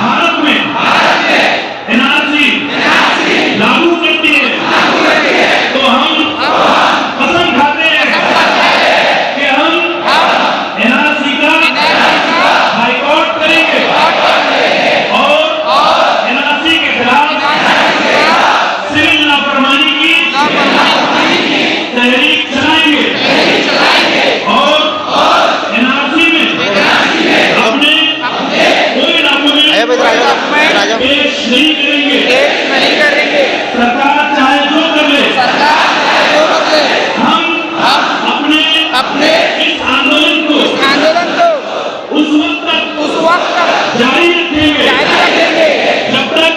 भारत में एनआरसी लागू करती है तो हम कसम खाते हैं कि हम एनआरसी का बाइकआउट करेंगे और एनआरसी के खिलाफ सिविल लापरवाही की तहरीक चलाएंगे और एनआरसी में अपने कोई डॉक्यूमेंट पेश नहीं करेंगे। सरकार चाहे जो कर ले, हम अपने इस आंदोलन को उस वक्त तक जारी रखेंगे जब तक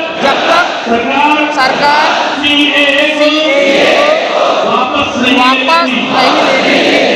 सरकार CAA को वापस नहीं लेगी।